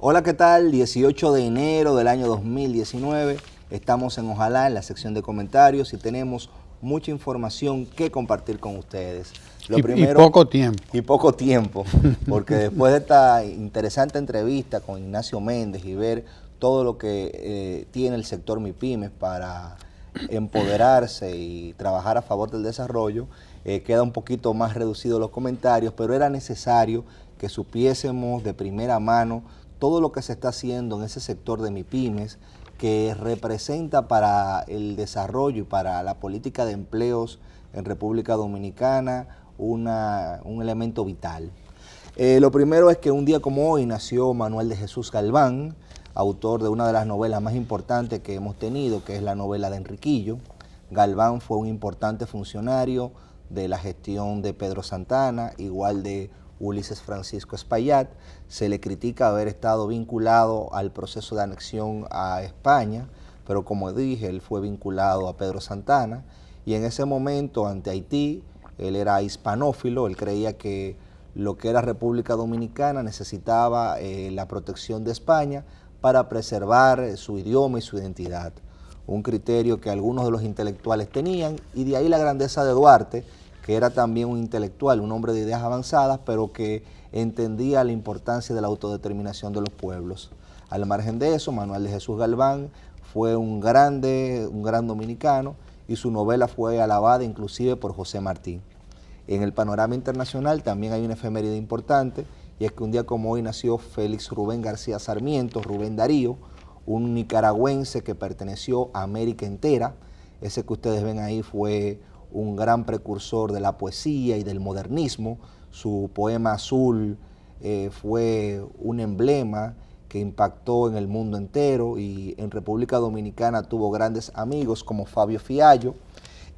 Hola, ¿qué tal? 18 de enero del año 2019. Estamos en Ojalá, en la sección de comentarios, y tenemos mucha información que compartir con ustedes. Y poco tiempo. Y poco tiempo, porque después de esta interesante entrevista con Ignacio Méndez y ver todo lo que tiene el sector MIPYMES para empoderarse y trabajar a favor del desarrollo, queda un poquito más reducido los comentarios, pero era necesario que supiésemos de primera mano todo lo que se está haciendo en ese sector de MIPYMES, que representa para el desarrollo y para la política de empleos en República Dominicana un elemento vital. Lo primero es que un día como hoy nació Manuel de Jesús Galván, autor de una de las novelas más importantes que hemos tenido, que es la novela de Enriquillo. Galván fue un importante funcionario de la gestión de Pedro Santana, igual de Ulises Francisco Espaillat. Se le critica haber estado vinculado al proceso de anexión a España, pero como dije, él fue vinculado a Pedro Santana, y en ese momento ante Haití, él era hispanófilo, él creía que lo que era República Dominicana necesitaba la protección de España para preservar su idioma y su identidad. Un criterio que algunos de los intelectuales tenían, y de ahí la grandeza de Duarte, que era también un intelectual, un hombre de ideas avanzadas, pero que entendía la importancia de la autodeterminación de los pueblos. Al margen de eso, Manuel de Jesús Galván fue un gran dominicano, y su novela fue alabada inclusive por José Martí. En el panorama internacional también hay una efeméride importante, y es que un día como hoy nació Félix Rubén García Sarmiento, Rubén Darío, un nicaragüense que perteneció a América entera. Ese que ustedes ven ahí fue un gran precursor de la poesía y del modernismo. Su poema Azul fue un emblema que impactó en el mundo entero, y en República Dominicana tuvo grandes amigos como Fabio Fiallo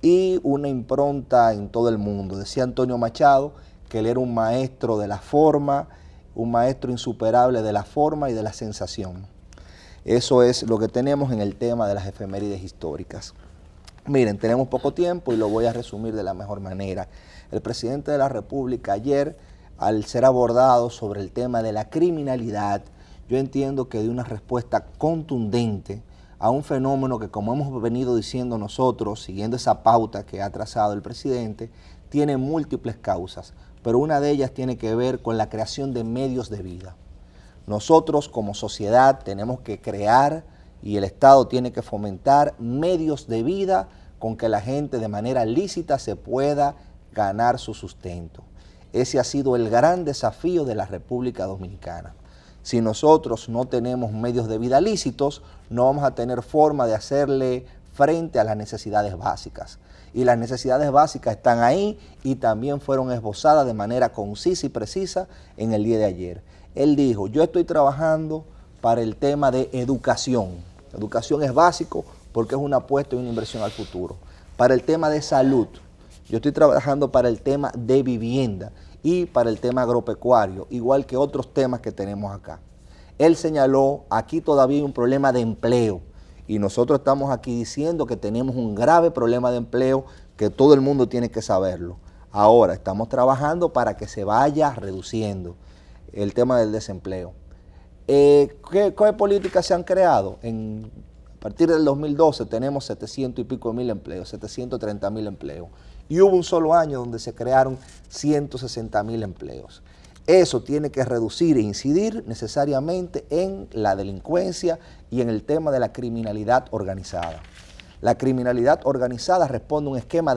y una impronta en todo el mundo. Decía Antonio Machado que él era un maestro de la forma, un maestro insuperable de la forma y de la sensación. Eso es lo que tenemos en el tema de las efemérides históricas. Miren, tenemos poco tiempo y lo voy a resumir de la mejor manera. El presidente de la República ayer, al ser abordado sobre el tema de la criminalidad, yo entiendo que dio una respuesta contundente a un fenómeno que, como hemos venido diciendo nosotros, siguiendo esa pauta que ha trazado el presidente, tiene múltiples causas, pero una de ellas tiene que ver con la creación de medios de vida. Nosotros como sociedad tenemos que crear, y el Estado tiene que fomentar, medios de vida con que la gente de manera lícita se pueda ganar su sustento. Ese ha sido el gran desafío de la República Dominicana. Si nosotros no tenemos medios de vida lícitos, no vamos a tener forma de hacerle frente a las necesidades básicas. Y las necesidades básicas están ahí, y también fueron esbozadas de manera concisa y precisa en el día de ayer. Él dijo: yo estoy trabajando para el tema de educación. Educación es básico porque es una apuesta y una inversión al futuro. Para el tema de salud, yo estoy trabajando para el tema de vivienda y para el tema agropecuario, igual que otros temas que tenemos acá. Él señaló: aquí todavía hay un problema de empleo, y nosotros estamos aquí diciendo que tenemos un grave problema de empleo, que todo el mundo tiene que saberlo. Ahora estamos trabajando para que se vaya reduciendo el tema del desempleo. ¿Qué políticas se han creado? A partir del 2012 tenemos 700 y pico mil empleos, 730.000 empleos. Y hubo un solo año donde se crearon 160.000 empleos. Eso tiene que reducir e incidir necesariamente en la delincuencia y en el tema de la criminalidad organizada. La criminalidad organizada responde a un esquema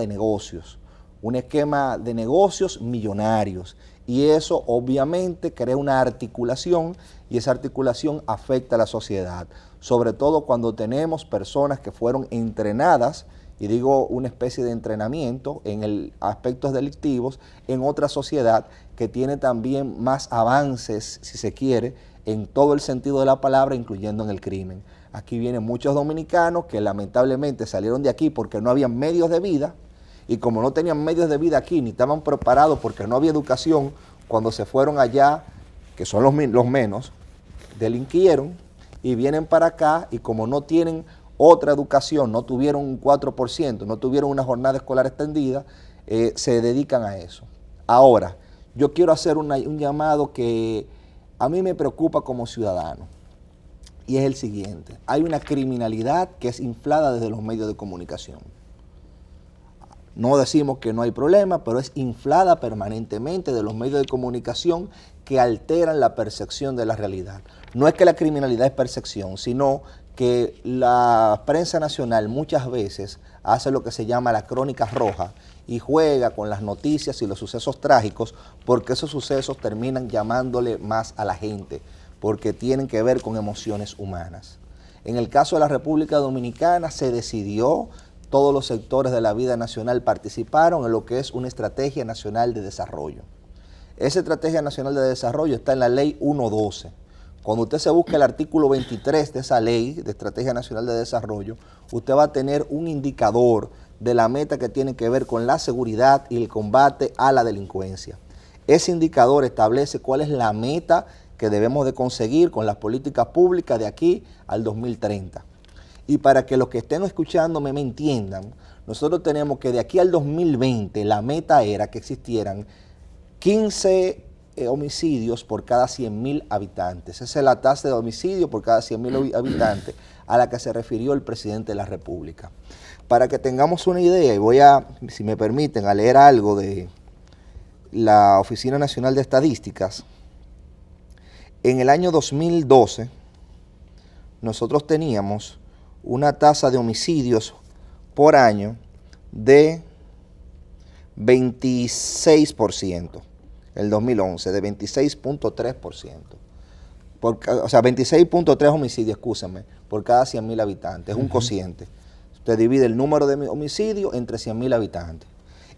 de negocios millonarios, y eso obviamente crea una articulación, y esa articulación afecta a la sociedad, sobre todo cuando tenemos personas que fueron entrenadas, y digo una especie de entrenamiento en aspectos delictivos, en otra sociedad que tiene también más avances, si se quiere, en todo el sentido de la palabra, incluyendo en el crimen. Aquí vienen muchos dominicanos que lamentablemente salieron de aquí porque no había medios de vida, y como no tenían medios de vida aquí, ni estaban preparados porque no había educación, cuando se fueron allá, que son los menos, delinquieron, y vienen para acá, y como no tienen otra educación, no tuvieron un 4%, no tuvieron una jornada escolar extendida, se dedican a eso. Ahora, yo quiero hacer un llamado que a mí me preocupa como ciudadano. Y es el siguiente: hay una criminalidad que es inflada desde los medios de comunicación. No decimos que no hay problema, pero es inflada permanentemente de los medios de comunicación que alteran la percepción de la realidad. No es que la criminalidad es percepción, sino que la prensa nacional muchas veces hace lo que se llama la crónica roja y juega con las noticias y los sucesos trágicos, porque esos sucesos terminan llamándole más a la gente, porque tienen que ver con emociones humanas. En el caso de la República Dominicana se decidió, todos los sectores de la vida nacional participaron en lo que es una estrategia nacional de desarrollo. Esa estrategia nacional de desarrollo está en la ley 112. Cuando usted se busca el artículo 23 de esa ley de estrategia nacional de desarrollo, usted va a tener un indicador de la meta que tiene que ver con la seguridad y el combate a la delincuencia. Ese indicador establece cuál es la meta que debemos de conseguir con las políticas públicas de aquí al 2030. Y para que los que estén escuchándome me entiendan, nosotros tenemos que de aquí al 2020 la meta era que existieran 15 homicidios por cada 100.000 habitantes. Esa es la tasa de homicidio por cada 100.000 habitantes a la que se refirió el presidente de la República. Para que tengamos una idea, y voy a, si me permiten, a leer algo de la Oficina Nacional de Estadísticas. En el año 2012, nosotros teníamos una tasa de homicidios por año de 26%, el 2011, de 26.3%. O sea, 26.3 homicidios, escúchame, por cada 100.000 habitantes, es un cociente. Usted divide el número de homicidios entre 100.000 habitantes.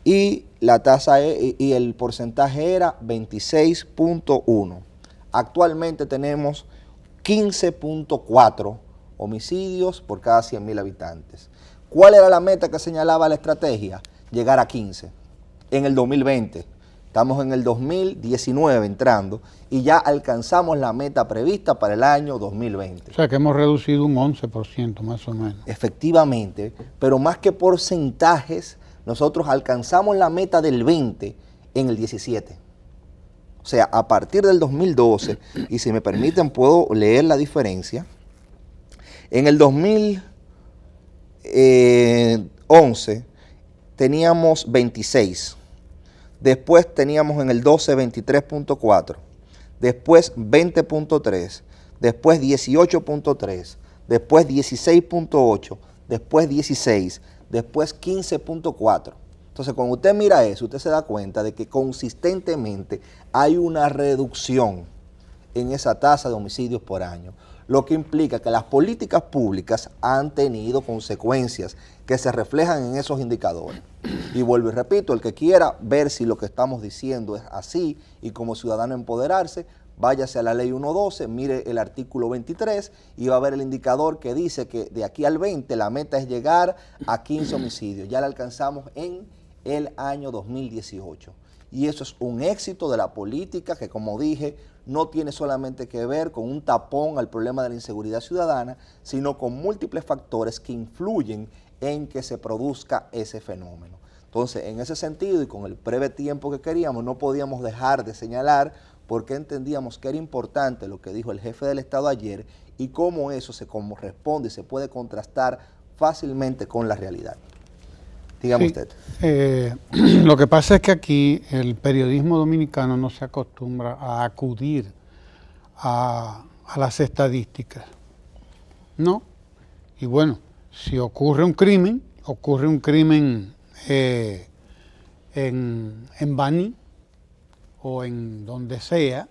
Y la tasa y el porcentaje era 26.1. Actualmente tenemos 15.4 homicidios por cada 100.000 habitantes. ¿Cuál era la meta que señalaba la estrategia? Llegar a 15 en el 2020. Estamos en el 2019 entrando y ya alcanzamos la meta prevista para el año 2020. O sea que hemos reducido un 11% más o menos. Efectivamente, pero más que porcentajes, nosotros alcanzamos la meta del 20 en el 17. O sea, a partir del 2012, y si me permiten puedo leer la diferencia. En el 2011 teníamos 26, después teníamos en el 12 23.4, después 20.3, después 18.3, después 16.8, después 16, después 15.4. Entonces, cuando usted mira eso, usted se da cuenta de que consistentemente hay una reducción en esa tasa de homicidios por año, lo que implica que las políticas públicas han tenido consecuencias que se reflejan en esos indicadores. Y vuelvo y repito, el que quiera ver si lo que estamos diciendo es así y como ciudadano empoderarse, váyase a la ley 112, mire el artículo 23 y va a ver el indicador que dice que de aquí al 20 la meta es llegar a 15 homicidios. Ya la alcanzamos en el año 2018. Y eso es un éxito de la política que, como dije, no tiene solamente que ver con un tapón al problema de la inseguridad ciudadana, sino con múltiples factores que influyen en que se produzca ese fenómeno. Entonces, en ese sentido y con el breve tiempo que queríamos, no podíamos dejar de señalar porque entendíamos que era importante lo que dijo el jefe del Estado ayer y cómo eso se corresponde y se puede contrastar fácilmente con la realidad. Dígame usted. Lo que pasa es que aquí el periodismo dominicano no se acostumbra a acudir a las estadísticas, ¿no? Y bueno, si ocurre un crimen en Baní o en donde sea,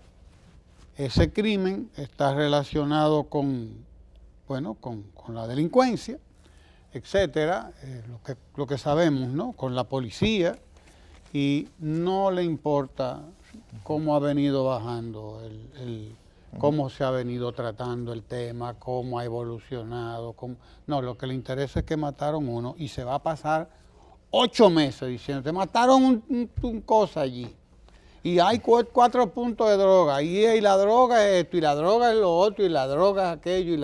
ese crimen está relacionado con la delincuencia, etcétera, lo que sabemos, ¿no? Con la policía, y no le importa cómo ha venido bajando, cómo se ha venido tratando el tema, cómo ha evolucionado. No, lo que le interesa es que mataron uno y se va a pasar 8 meses diciendo, te mataron un cosa allí. Y hay 4 puntos de droga, y la droga es esto, y la droga es lo otro, y la droga es aquello, y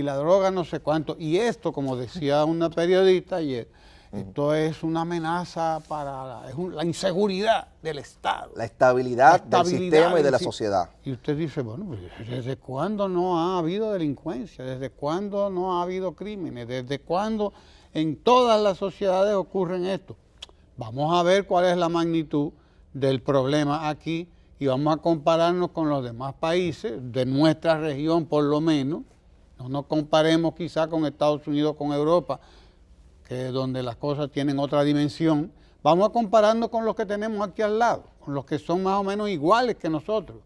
la droga no sé cuánto. Y esto, como decía una periodista ayer, Esto es una amenaza para la inseguridad del Estado. La estabilidad del sistema y de la sociedad. Y usted dice, bueno, pues, ¿desde cuándo no ha habido delincuencia? ¿Desde cuándo no ha habido crímenes? ¿Desde cuándo en todas las sociedades ocurren esto? Vamos a ver cuál es la magnitud del problema aquí y vamos a compararnos con los demás países de nuestra región por lo menos. No nos comparemos quizá con Estados Unidos, con Europa, que es donde las cosas tienen otra dimensión. Vamos a compararnos con los que tenemos aquí al lado, con los que son más o menos iguales que nosotros.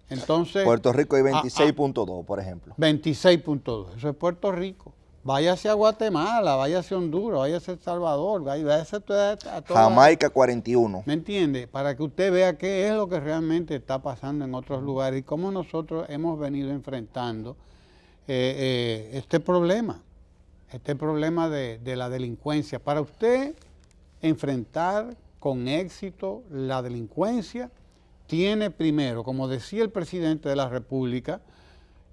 Entonces, Puerto Rico hay 26.2, por ejemplo. 26.2, eso es Puerto Rico. Váyase a Guatemala, váyase a Honduras, váyase a El Salvador, váyase a toda Jamaica 41. ¿Me entiende? Para que usted vea qué es lo que realmente está pasando en otros lugares y cómo nosotros hemos venido enfrentando este problema de la delincuencia. Para usted enfrentar con éxito la delincuencia, tiene primero, como decía el presidente de la República,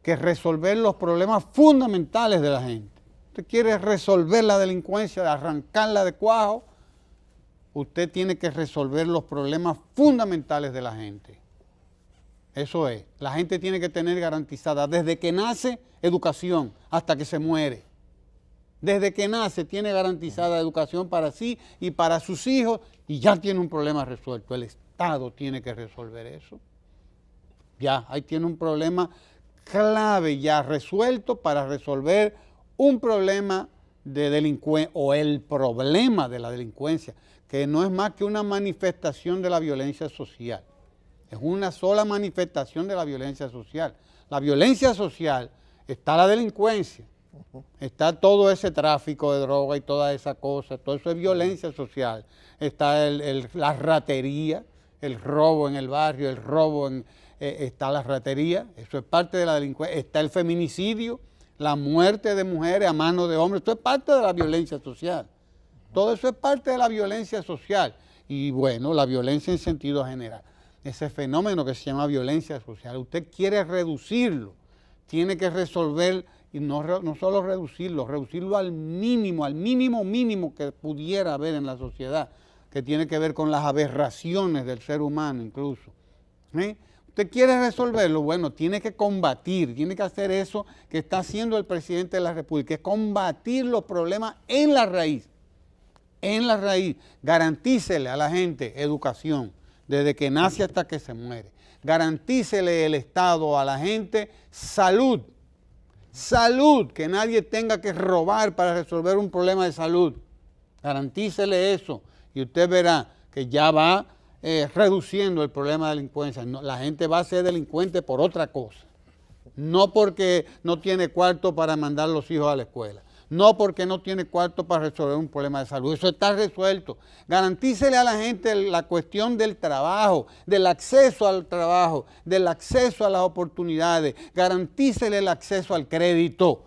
que resolver los problemas fundamentales de la gente. Usted quiere resolver la delincuencia, arrancarla de cuajo, usted tiene que resolver los problemas fundamentales de la gente. Eso es, la gente tiene que tener garantizada desde que nace educación hasta que se muere. Desde que nace tiene garantizada educación para sí y para sus hijos y ya tiene un problema resuelto. El Estado tiene que resolver eso. Ya, ahí tiene un problema clave ya resuelto para resolver un problema de delincuencia o el problema de la delincuencia, que no es más que una manifestación de la violencia social. Es una sola manifestación de la violencia social. La violencia social está la delincuencia, está todo ese tráfico de droga y toda esa cosa, todo eso es violencia social. Está la ratería, el robo en el barrio, el robo está la ratería, eso es parte de la delincuencia. Está el feminicidio, la muerte de mujeres a manos de hombres, esto es parte de la violencia social. Todo eso es parte de la violencia social. Y bueno, la violencia en sentido general. Ese fenómeno que se llama violencia social, usted quiere reducirlo, tiene que resolver, y no solo reducirlo al mínimo que pudiera haber en la sociedad, que tiene que ver con las aberraciones del ser humano incluso. ¿Usted quiere resolverlo? Bueno, tiene que combatir, tiene que hacer eso que está haciendo el presidente de la República, es combatir los problemas en la raíz. En la raíz, garantícele a la gente educación, desde que nace hasta que se muere. Garantícele el Estado a la gente salud. Salud, que nadie tenga que robar para resolver un problema de salud. Garantícele eso y usted verá que ya va reduciendo el problema de delincuencia. No, la gente va a ser delincuente por otra cosa. No porque no tiene cuarto para mandar los hijos a la escuela. No porque no tiene cuarto para resolver un problema de salud. Eso está resuelto. Garantícele a la gente la cuestión del trabajo, del acceso al trabajo, del acceso a las oportunidades. Garantícele el acceso al crédito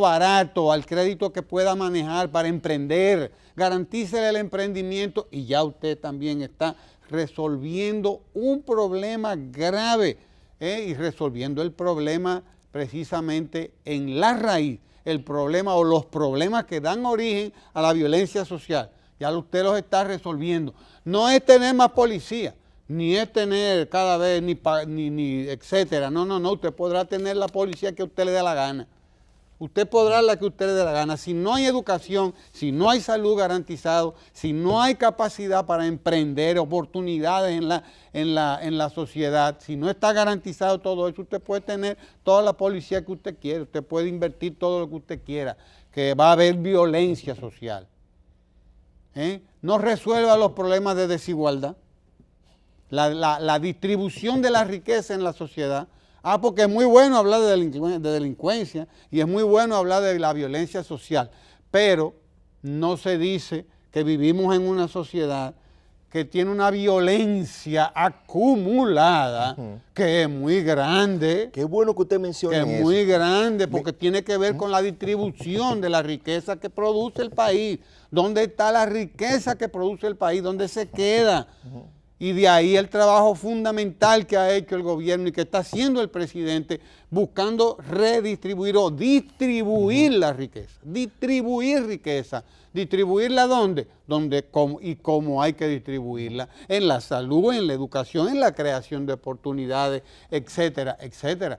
barato, al crédito que pueda manejar para emprender. Garantícele el emprendimiento y ya usted también está resolviendo un problema grave y resolviendo el problema precisamente en la raíz. El problema o los problemas que dan origen a la violencia social. Ya usted los está resolviendo. No es tener más policía, ni es tener cada vez, ni etcétera. No. Usted podrá tener la policía que a usted le dé la gana. Usted podrá la que a usted le dé la gana. Si no hay educación, si no hay salud garantizado, si no hay capacidad para emprender oportunidades en la sociedad, si no está garantizado todo eso, usted puede tener toda la policía que usted quiera, usted puede invertir todo lo que usted quiera, que va a haber violencia social. No resuelva los problemas de desigualdad, la distribución de la riqueza en la sociedad. Porque es muy bueno hablar de delincuencia y es muy bueno hablar de la violencia social, pero no se dice que vivimos en una sociedad que tiene una violencia acumulada que es muy grande. Qué bueno que usted mencione eso. Que es muy grande porque tiene que ver con la distribución de la riqueza que produce el país. ¿Dónde está la riqueza que produce el país? ¿Dónde se queda? Y de ahí el trabajo fundamental que ha hecho el gobierno y que está haciendo el presidente buscando redistribuir o distribuir la riqueza. Distribuir riqueza. ¿Distribuirla dónde? Cómo hay que distribuirla. En la salud, en la educación, en la creación de oportunidades, etcétera, etcétera.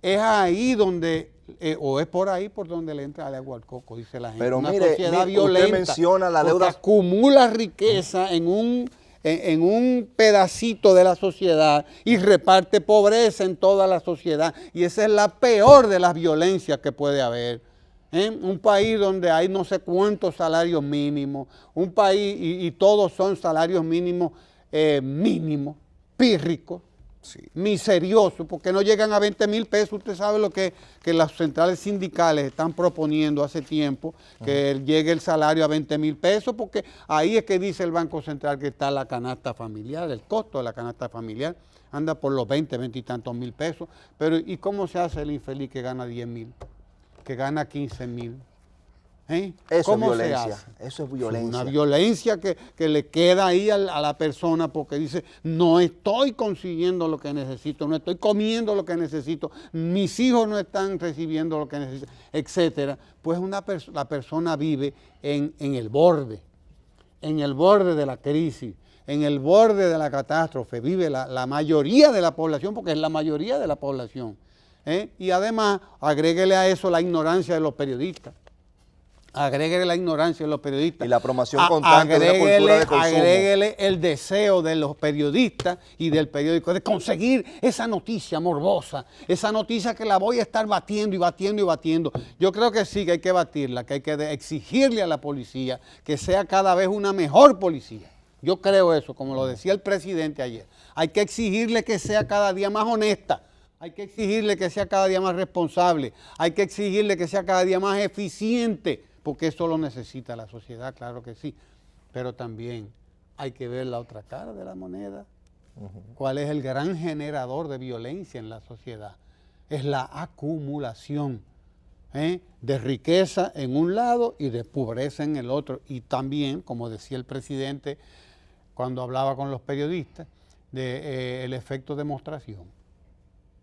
Es ahí donde, o es por ahí por donde le entra el agua al coco, dice la gente. Pero una mire, sociedad usted violenta, menciona la porque deuda. acumula riqueza en un pedacito de la sociedad y reparte pobreza en toda la sociedad. Y esa es la peor de las violencias que puede haber. Un país donde hay no sé cuántos salarios mínimos, un país y todos son salarios mínimos mínimos, pírricos, Sí. miseriosos, porque no llegan a 20,000 pesos. Usted sabe lo que las centrales sindicales están proponiendo hace tiempo, que llegue el salario a 20,000 pesos, porque ahí es que dice el Banco Central que está la canasta familiar, el costo de la canasta familiar anda por los 20 y tantos mil pesos. Pero ¿y cómo se hace el infeliz que gana 10,000, que gana 15,000? Eso es ¿Cómo se violencia, hace? eso es violencia. Una violencia que le queda ahí a la persona porque dice, no estoy consiguiendo lo que necesito, no estoy comiendo lo que necesito, mis hijos no están recibiendo lo que necesitan, etcétera. Pues la persona vive en el borde de la crisis, en el borde de la catástrofe, vive la mayoría de la población, porque es la mayoría de la población. Y además, agréguele a eso la ignorancia de los periodistas. Agréguele la ignorancia de los periodistas. Y la promoción constante de una cultura de consumo. Agréguele el deseo de los periodistas y del periódico de conseguir esa noticia morbosa, esa noticia que la voy a estar batiendo y batiendo y batiendo. Yo creo que sí, que hay que batirla, que hay que exigirle a la policía que sea cada vez una mejor policía. Yo creo eso, como lo decía el presidente ayer. Hay que exigirle que sea cada día más honesta. Hay que exigirle que sea cada día más responsable. Hay que exigirle que sea cada día más eficiente. Porque eso lo necesita la sociedad, claro que sí, pero también hay que ver la otra cara de la moneda. ¿Cuál es el gran generador de violencia en la sociedad? Es la acumulación de riqueza en un lado y de pobreza en el otro. Y también, como decía el presidente cuando hablaba con los periodistas, el efecto demostración.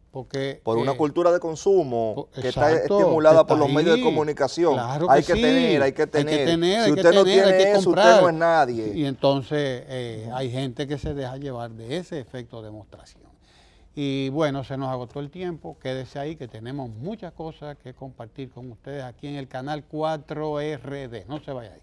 Porque, por una cultura de consumo que está exacto, estimulada está por los medios de ahí. comunicación. Claro que hay que sí. tener. Hay que tener, Si hay que usted no tener, hay que tiene eso, comprar. usted no es nadie. Y entonces hay gente que se deja llevar de ese efecto de demostración. Y bueno, se nos agotó el tiempo. Quédese ahí que tenemos muchas cosas que compartir con ustedes aquí en el canal 4RD. No se vaya ahí.